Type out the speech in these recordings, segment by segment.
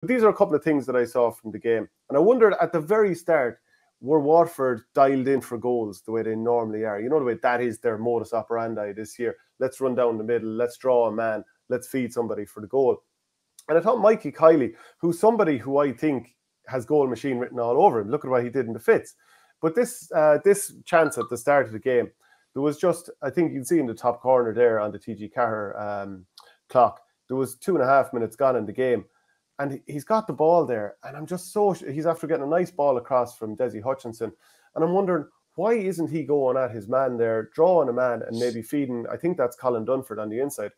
But these are a couple of things that I saw from the game. And I wondered at the very start, were Waterford dialed in for goals the way they normally are? You know, the way that is their modus operandi this year. Let's run down the middle. Let's draw a man. Let's feed somebody for the goal. And I thought Mikey Kiley, who's somebody who I think has goal machine written all over him. Look at what he did in the Fits. But this chance at the start of the game, there was just, I think you can see in the top corner there on the TG Carr clock, there was 2.5 minutes gone in the game. And he's got the ball there. And I'm just he's after getting a nice ball across from Desi Hutchinson. And I'm wondering, why isn't he going at his man there, drawing a man and maybe feeding, I think that's Colin Dunford on the inside.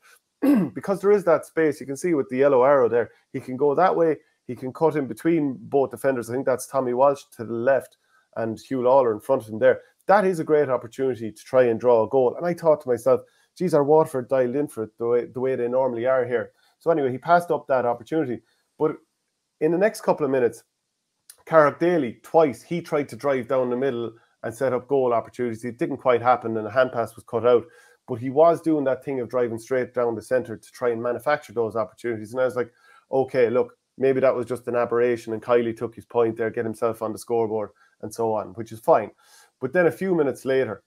Because there is that space, you can see with the yellow arrow there, he can go that way, he can cut in between both defenders. I think that's Tommy Walsh to the left and Hugh Lawler in front of him there. That is a great opportunity to try and draw a goal. And I thought to myself, geez, are Waterford dialed in for it the way they normally are here? So anyway, he passed up that opportunity. But in the next couple of minutes, Carrick Daly, twice, he tried to drive down the middle and set up goal opportunities. It didn't quite happen and the hand pass was cut out. But he was doing that thing of driving straight down the centre to try and manufacture those opportunities. And I was like, okay, look, maybe that was just an aberration and Kiley took his point there, get himself on the scoreboard and so on, which is fine. But then a few minutes later,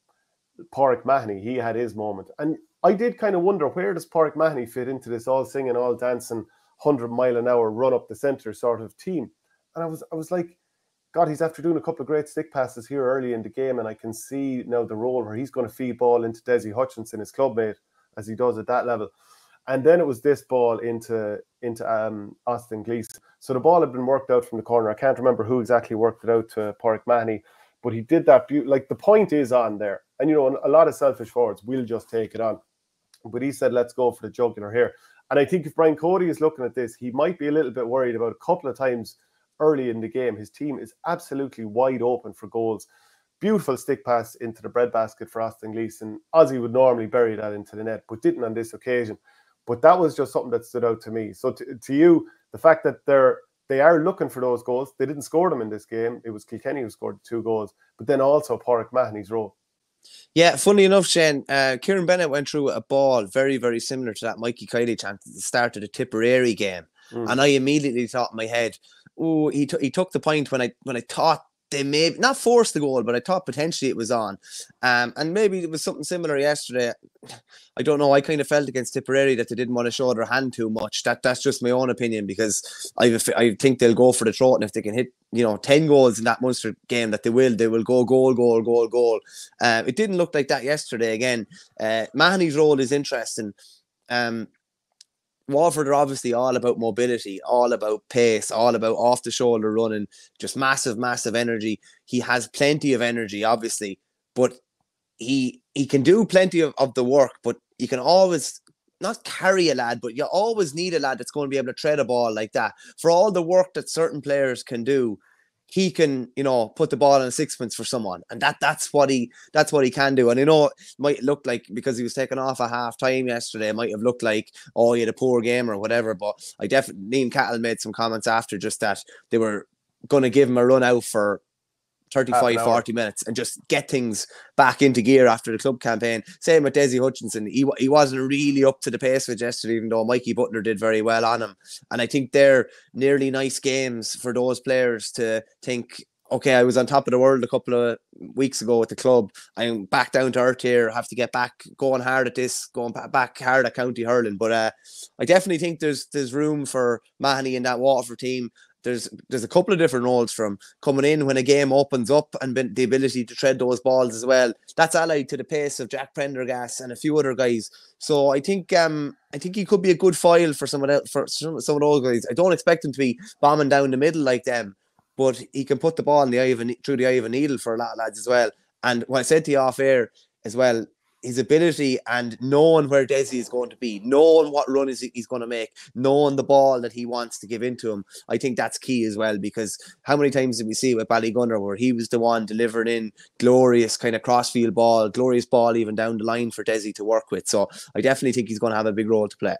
Pauric Mahony, he had his moment. And I did kind of wonder, where does Pauric Mahony fit into this all singing, all dancing, 100-mile-an-hour run up the centre sort of team? And I was like, God, he's after doing a couple of great stick passes here early in the game, and I can see now the role where he's going to feed ball into Desi Hutchinson, his clubmate, as he does at that level. And then it was this ball into Austin Gleeson. So the ball had been worked out from the corner. I can't remember who exactly worked it out to Pauric Mahony, but he did that. Like, the point is on there. And, you know, a lot of selfish forwards will just take it on. But he said, let's go for the jugular here. And I think if Brian Cody is looking at this, he might be a little bit worried about a couple of times early in the game. His team is absolutely wide open for goals. Beautiful stick pass into the breadbasket for Austin Gleeson. Ozzy would normally bury that into the net, but didn't on this occasion. But that was just something that stood out to me. So to you, the fact that they are looking for those goals, they didn't score them in this game. It was Kilkenny who scored 2 goals, but then also Pauric Mahony's role. Yeah, funny enough, Shane, Kieran Bennett went through a ball very, very similar to that Mikey Kiley chance at the start of the Tipperary game. And I immediately thought in my head, oh, he took the point when I thought they may not force the goal, but I thought potentially it was on. And maybe it was something similar yesterday. I don't know. I kind of felt against Tipperary that they didn't want to show their hand too much. That's just my own opinion, because I think they'll go for the throat, and if they can hit 10 goals in that Munster game, that they will go goal. It didn't look like that yesterday again. Mahony's role is interesting. Waterford are obviously all about mobility, all about pace, all about off-the-shoulder running, just massive, massive energy. He has plenty of energy, obviously, but he can do plenty of the work, but you can always not carry a lad, but you always need a lad that's going to be able to tread a ball like that. For all the work that certain players can do, he can, put the ball in a sixpence for someone, and that's what he can do. And it might look like, because he was taken off at half time yesterday, it might have looked like, oh, he had a poor game or whatever. But I definitely, Liam Cattle made some comments after, just that they were going to give him a run out for 35, 40 minutes and just get things back into gear after the club campaign. Same with Desi Hutchinson. He wasn't really up to the pace with yesterday, even though Mikey Butler did very well on him. And I think they're nearly nice games for those players to think, okay, I was on top of the world a couple of weeks ago with the club. I'm back down to earth here. I have to get back going hard at this, going back hard at county hurling. But I definitely think there's room for Mahony in that Waterford team. There's a couple of different roles from coming in when a game opens up, and the ability to tread those balls as well. That's allied to the pace of Jack Prendergast and a few other guys. So I think he could be a good foil for some of those guys. I don't expect him to be bombing down the middle like them, but he can put the ball in through the eye of a needle for a lot of lads as well. And what I said to you off air as well, his ability and knowing where Desi is going to be, knowing what run he's going to make, knowing the ball that he wants to give into him, I think that's key as well, because how many times did we see it with Ballygunner where he was the one delivering in glorious kind of crossfield ball, glorious ball even down the line for Desi to work with. So I definitely think he's going to have a big role to play.